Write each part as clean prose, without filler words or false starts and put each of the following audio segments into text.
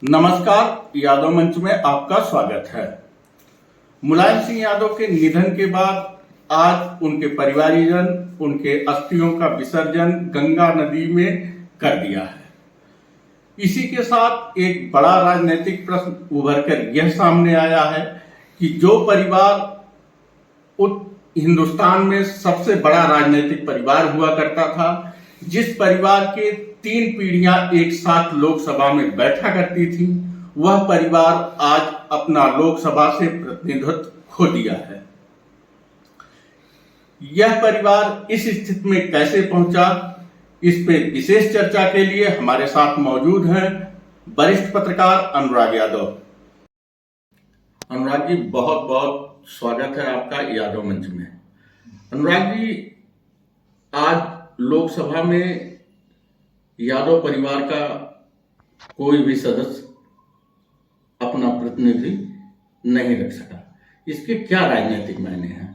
नमस्कार, यादव मंच में आपका स्वागत है। मुलायम सिंह यादव के निधन के बाद आज उनके परिवारजन उनके अस्थियों का विसर्जन गंगा नदी में कर दिया है। इसी के साथ एक बड़ा राजनीतिक प्रश्न उभर कर यह सामने आया है कि जो परिवार हिंदुस्तान में सबसे बड़ा राजनीतिक परिवार हुआ करता था, जिस परिवार के 3 पीढ़ियां एक साथ लोकसभा में बैठा करती थी, वह परिवार आज अपना लोकसभा से प्रतिनिधित्व खो दिया है। यह परिवार इस स्थिति में कैसे पहुंचा, इस पे विशेष चर्चा के लिए हमारे साथ मौजूद हैं वरिष्ठ पत्रकार अनुराग यादव। अनुराग जी, बहुत बहुत स्वागत है आपका यादव मंच में। अनुराग जी, आज लोकसभा में यादव परिवार का कोई भी सदस्य अपना प्रतिनिधि नहीं रख सका, इसके क्या राजनीतिक मायने हैं?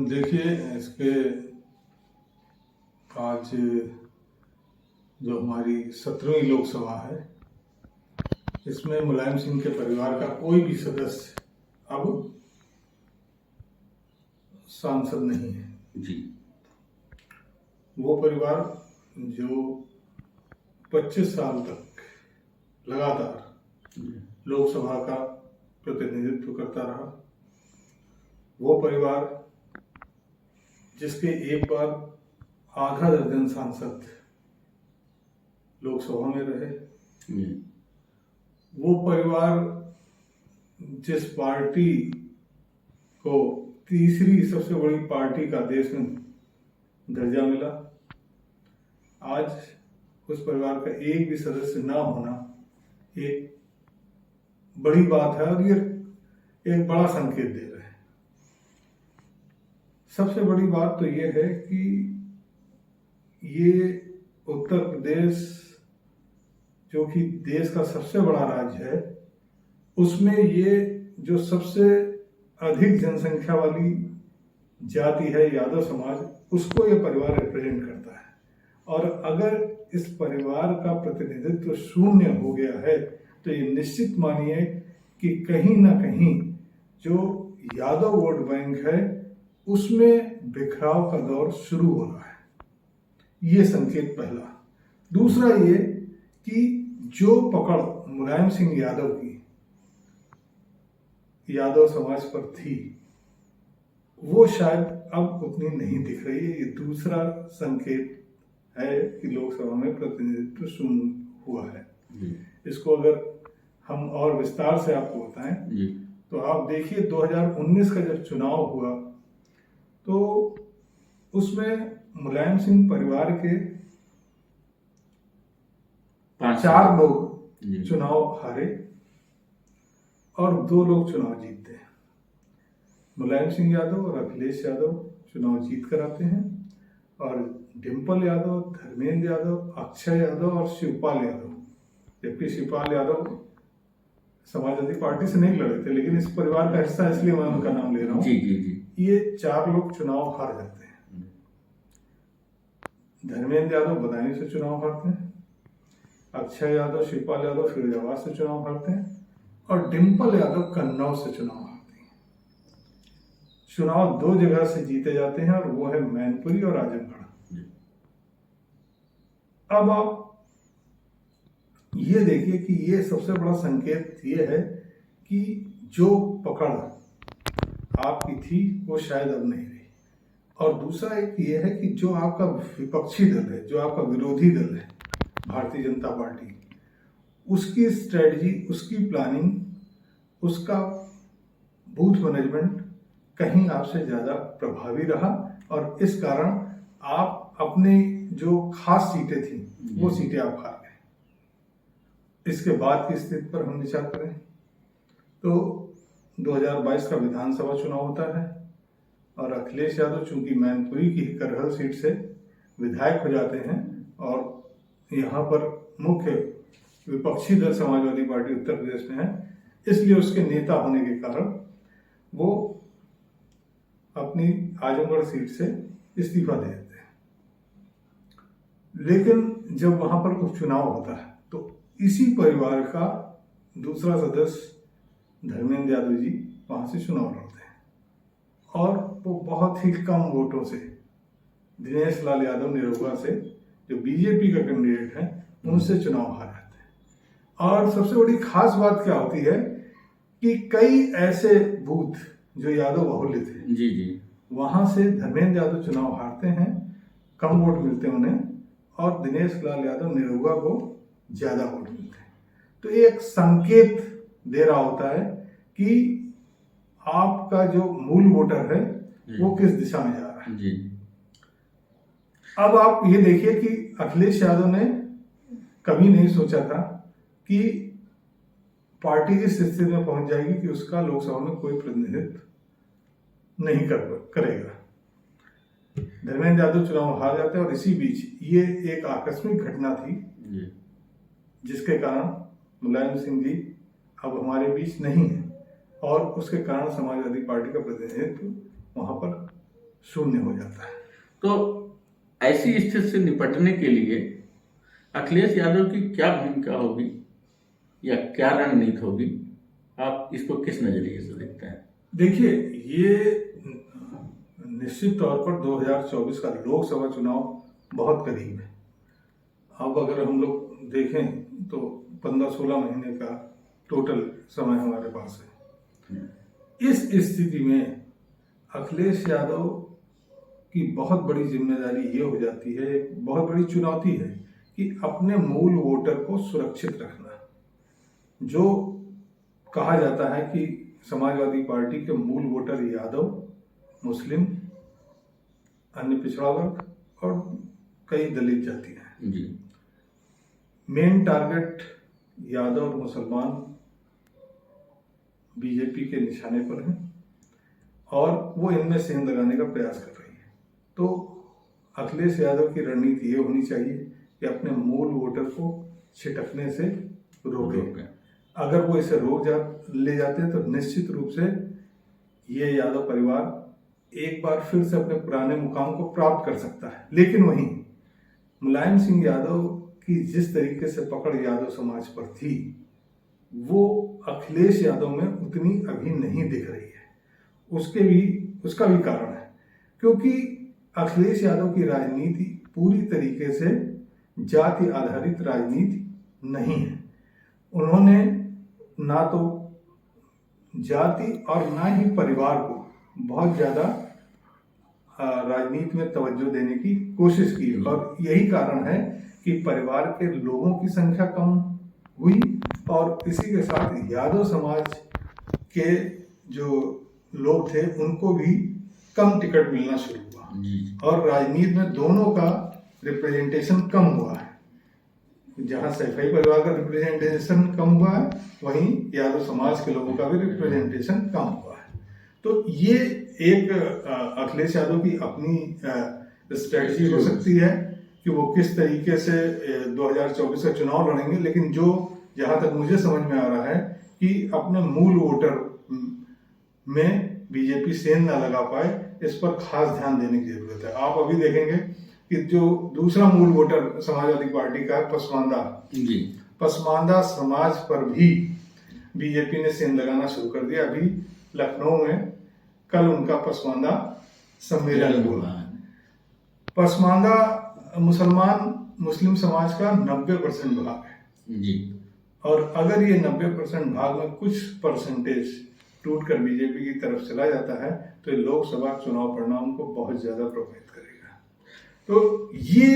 देखिए, इसके आज जो हमारी 17वीं लोकसभा है, इसमें मुलायम सिंह के परिवार का कोई भी सदस्य अब सांसद नहीं है जी। वो परिवार जो 25 साल तक लगातार लोकसभा का प्रतिनिधित्व करता रहा, वो परिवार जिसके एक बार आधा दर्जन सांसद लोकसभा में रहे, वो परिवार जिस पार्टी को तीसरी सबसे बड़ी पार्टी का देश में दर्जा मिला, आज उस परिवार का एक भी सदस्य ना होना एक बड़ी बात है और ये एक बड़ा संकेत दे रहा है। सबसे बड़ी बात तो ये है कि ये उत्तर प्रदेश जो कि देश का सबसे बड़ा राज्य है, उसमें ये जो सबसे अधिक जनसंख्या वाली जाति है यादव समाज, उसको ये परिवार रिप्रेजेंट करता है। और अगर इस परिवार का प्रतिनिधित्व शून्य हो गया है तो ये निश्चित मानिए कि कहीं ना कहीं जो यादव वोट बैंक है उसमें बिखराव का दौर शुरू हो रहा है। ये संकेत पहला। दूसरा ये कि जो पकड़ मुलायम सिंह यादव की यादव समाज पर थी, वो शायद अब उतनी नहीं दिख रही है। ये दूसरा संकेत है कि लोकसभा में प्रतिनिधित्व शून्य हुआ है। इसको अगर हम और विस्तार से आपको बताएं तो आप देखिए 2019 का जब चुनाव हुआ तो उसमें मुलायम सिंह परिवार के 4 लोग चुनाव हारे और 2 लोग चुनाव जीतते हैं। मुलायम सिंह यादव और अखिलेश यादव चुनाव जीत कर आते हैं और डिम्पल यादव, धर्मेंद्र यादव, अक्षय यादव और शिवपाल यादव, जबकि शिवपाल यादव समाजवादी पार्टी से नहीं लड़े थे, लेकिन इस परिवार का हिस्सा इसलिए मैं उनका नाम ले रहा हूँ। ये 4 लोग चुनाव हार जाते हैं। धर्मेंद्र यादव बदायूं से चुनाव हारते हैं, अक्षय यादव, शिवपाल यादव फिरोजाबाद से चुनाव हारते हैं और डिम्पल यादव कन्नौज से चुनाव हारते हैं। चुनाव 2 जगह से जीते जाते हैं और वो है मैनपुरी और आजमगढ़। अब आप ये देखिए कि ये सबसे बड़ा संकेत ये है कि जो पकड़ आपकी थी वो शायद अब नहीं रही। और दूसरा एक ये है कि जो आपका विपक्षी दल है, जो आपका विरोधी दल है, भारतीय जनता पार्टी, उसकी स्ट्रेटजी, उसकी प्लानिंग, उसका बूथ मैनेजमेंट कहीं आपसे ज्यादा प्रभावी रहा और इस कारण आप अपने जो खास सीटें थी वो सीटें आप हार गए। इसके बाद की स्थिति पर हम विचार करें तो 2022 का विधानसभा चुनाव होता है और अखिलेश यादव चूंकि मैनपुरी की करहल सीट से विधायक हो जाते हैं और यहाँ पर मुख्य विपक्षी दल समाजवादी पार्टी उत्तर प्रदेश में है, इसलिए उसके नेता होने के कारण वो अपनी आजमगढ़ सीट से इस्तीफा दे देते हैं। लेकिन जब वहां पर उपचुनाव होता है तो इसी परिवार का दूसरा सदस्य धर्मेंद्र यादव जी वहां से चुनाव लड़ते हैं और वो बहुत ही कम वोटों से दिनेश लाल यादव निरहुआ से, जो बीजेपी का कैंडिडेट है, उनसे चुनाव हार जाते हैं। और सबसे बड़ी खास बात क्या होती है कि कई ऐसे बूथ जो यादव बाहुल्य थे, जी जी, वहां से धर्मेंद्र यादव चुनाव हारते हैं, कम वोट मिलते हैं उन्हें, और दिनेश लाल यादव निरहुआ को ज्यादा वोट मिलते हैं। तो ये एक संकेत दे रहा होता है कि आपका जो मूल वोटर है वो किस दिशा में जा रहा है। जी। अब आप ये देखिए कि अखिलेश यादव ने कभी नहीं सोचा था कि पार्टी इस स्थिति में पहुंच जाएगी कि उसका लोकसभा में कोई प्रतिनिधित्व नहीं करेगा। धर्मेंद्र यादव चुनाव हार जाते हैं और इसी बीच ये एक आकस्मिक घटना थी जिसके कारण मुलायम सिंह जी अब हमारे बीच नहीं है और उसके कारण समाजवादी पार्टी का प्रतिनिधित्व वहां पर शून्य हो जाता है। तो ऐसी स्थिति से निपटने के लिए अखिलेश यादव की क्या भूमिका होगी या क्या रणनीति होगी, आप इसको किस नजरिए से देखते हैं? देखिए, ये निश्चित तौर पर 2024 का लोकसभा चुनाव बहुत करीब है। अब अगर हम लोग देखें तो 15-16 महीने का टोटल समय हमारे पास है। इस स्थिति में अखिलेश यादव की बहुत बड़ी जिम्मेदारी ये हो जाती है, बहुत बड़ी चुनौती है कि अपने मूल वोटर को सुरक्षित रखना। जो कहा जाता है कि समाजवादी पार्टी के मूल वोटर यादव, मुस्लिम, अन्य पिछड़ा वर्ग और कई दलित जाति हैं। जी। मेन टारगेट यादव और मुसलमान बीजेपी के निशाने पर हैं और वो इनमें सेंध लगाने का प्रयास कर रही है। तो अखिलेश यादव की रणनीति ये होनी चाहिए कि अपने मूल वोटर को छिटकने से रोके। अगर वो इसे ले जाते हैं तो निश्चित रूप से ये यादव परिवार एक बार फिर से अपने पुराने मुकाम को प्राप्त कर सकता है। लेकिन वहीं मुलायम सिंह यादव की जिस तरीके से पकड़ यादव समाज पर थी, वो अखिलेश यादव में उतनी अभी नहीं दिख रही है। उसका भी कारण है क्योंकि अखिलेश यादव की राजनीति पूरी तरीके से जाति आधारित राजनीति नहीं है। उन्होंने ना तो जाति और ना ही परिवार को बहुत ज्यादा राजनीति में तवज्जो देने की कोशिश की और यही कारण है कि परिवार के लोगों की संख्या कम हुई और इसी के साथ यादव समाज के जो लोग थे उनको भी कम टिकट मिलना शुरू हुआ और राजनीति में दोनों का रिप्रेजेंटेशन कम हुआ है। जहां सैफई परिवार का रिप्रेजेंटेशन कम हुआ है, वहीं यादव समाज के लोगों का भी रिप्रेजेंटेशन कम हुआ है। तो ये एक अखिलेश यादव की अपनी स्ट्रेटजी हो सकती है कि वो किस तरीके से 2024 का चुनाव लड़ेंगे। लेकिन जो जहां तक मुझे समझ में आ रहा है कि अपने मूल वोटर में बीजेपी सेंध न लगा पाए, इस पर खास ध्यान देने की जरूरत है। आप अभी देखेंगे कि जो दूसरा मूल वोटर समाजवादी पार्टी का पसमानदा समाज पर भी बीजेपी ने सेंध लगाना शुरू कर दिया। अभी लखनऊ में कल उनका पसमानदा सम्मेलन हुआ। पसमानदा मुस्लिम समाज का 90% भाग है और अगर ये 90% भाग में कुछ परसेंटेज टूट कर बीजेपी की तरफ चला जाता है तो लोकसभा चुनाव परिणाम को बहुत ज्यादा प्रभावित करेगा। तो ये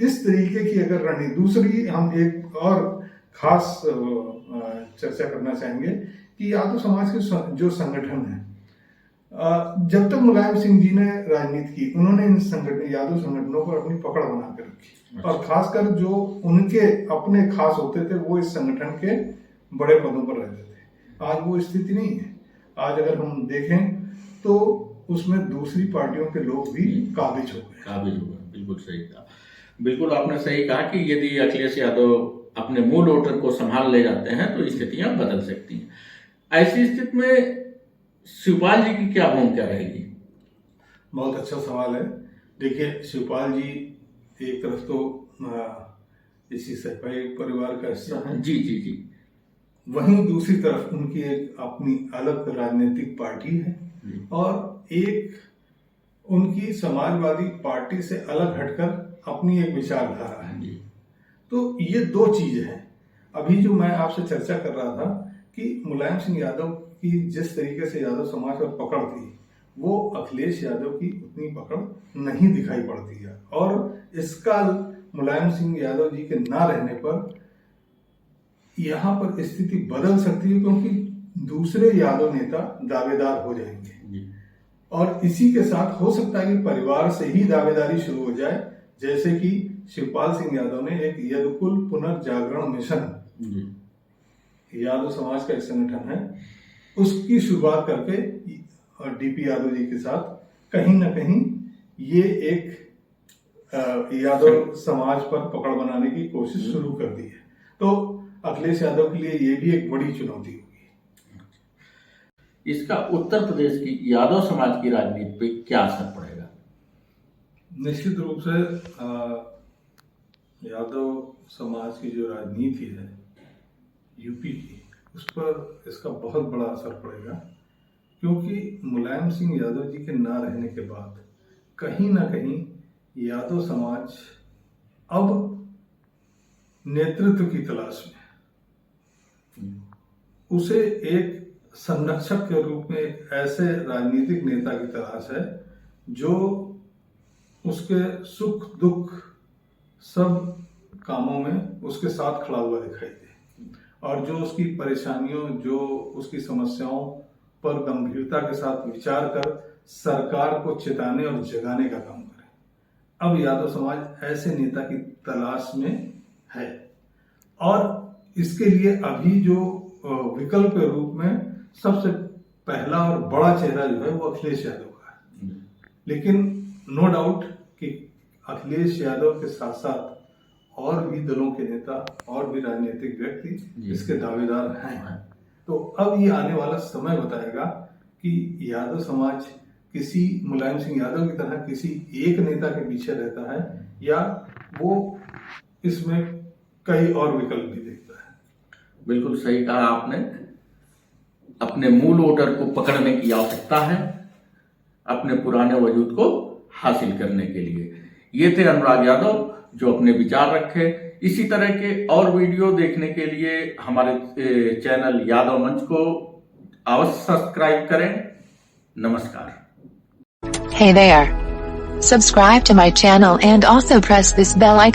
इस तरीके की अगर रणनीति, दूसरी हम एक और खास चर्चा करना चाहेंगे कि यादव समाज के जो संगठन है, जब तक मुलायम सिंह जी ने राजनीति की, उन्होंने इन यादव संगठनों पर अपनी पकड़ बना कर रखी और खासकर जो उनके अपने खास होते थे वो इस संगठन के बड़े पदों पर रहते थे। आज वो स्थिति नहीं है। आज अगर हम देखें तो उसमें दूसरी पार्टियों के लोग भी काबिज हो गए। बिल्कुल सही कहा। बिल्कुल आपने सही कहा कि यदि अखिलेश यादव अपने मूल वोटर को संभाल ले जाते हैं तो स्थितियां बदल सकती हैं। ऐसी स्थिति में शिवपाल जी की क्या भूमिका रहेगी? बहुत अच्छा सवाल है। देखिए, शिवपाल जी एक तरफ तो इसी सहपाई परिवार का हिस्सा हैं। जी जी जी। वहीं दूसरी तरफ उनकी एक अपनी अलग राजनीतिक पार्टी है जी। और एक उनकी समाजवादी पार्टी से अलग हटकर अपनी एक विचारधारा है। जी। तो ये दो चीजें हैं। अभी जो मैं आपसे चर्चा कर रहा था कि मुलायम सिंह यादव की जिस तरीके से यादव समाज पर पकड़ थी, वो अखिलेश यादव की उतनी पकड़ नहीं दिखाई पड़ती है। और इसका मुलायम सिंह यादव जी के ना रहने पर यहाँ पर स्थिति बदल सकती है, क्योंकि दूसरे यादव नेता दावेदार हो जाएंगे जी। और इसी के साथ हो सकता है कि परिवार से ही दावेदारी शुरू हो जाए, जैसे कि शिवपाल सिंह यादव ने एक यदुकुल पुनर्जागरण मिशन, यादव समाज का एक संगठन है, उसकी शुरुआत करके डीपी यादव जी के साथ कहीं ना कहीं ये एक यादव समाज पर पकड़ बनाने की कोशिश शुरू कर दी है। तो अखिलेश यादव के लिए ये भी एक बड़ी चुनौती होगी। इसका उत्तर प्रदेश की यादव समाज की राजनीति पे क्या असर पड़ेगा? निश्चित रूप से यादव समाज की जो राजनीति है यूपी की, उस पर इसका बहुत बड़ा असर पड़ेगा, क्योंकि मुलायम सिंह यादव जी के ना रहने के बाद कहीं ना कहीं यादव समाज अब नेतृत्व की तलाश में है। उसे एक संरक्षक के रूप में एक ऐसे राजनीतिक नेता की तलाश है जो उसके सुख दुख सब कामों में उसके साथ खड़ा हुआ दिखाई दे और जो उसकी परेशानियों, जो उसकी समस्याओं पर गंभीरता के साथ विचार कर सरकार को चेताने और जगाने का काम करे। अब यादव समाज ऐसे नेता की तलाश में है और इसके लिए अभी जो विकल्प के रूप में सबसे पहला और बड़ा चेहरा जो है वो अखिलेश यादव का है। लेकिन नो डाउट कि अखिलेश यादव के साथ साथ और भी दलों के नेता और भी राजनीतिक व्यक्ति इसके दावेदार हैं। तो अब ये आने वाला समय बताएगा कि यादव समाज किसी मुलायम सिंह यादव की तरह किसी एक नेता के पीछे रहता है या वो इसमें कई और विकल्प भी देखता है। बिल्कुल सही कहा आपने। अपने मूल वोटर को पकड़ने की आवश्यकता है अपने पुराने वजूद को हासिल करने के लिए। ये थे अनुराग यादव जो अपने विचार रखे। इसी तरह के और वीडियो देखने के लिए हमारे चैनल यादव मंच को अवश्य सब्सक्राइब करें। नमस्कार। Hey there. Subscribe to my channel and also press this bell icon.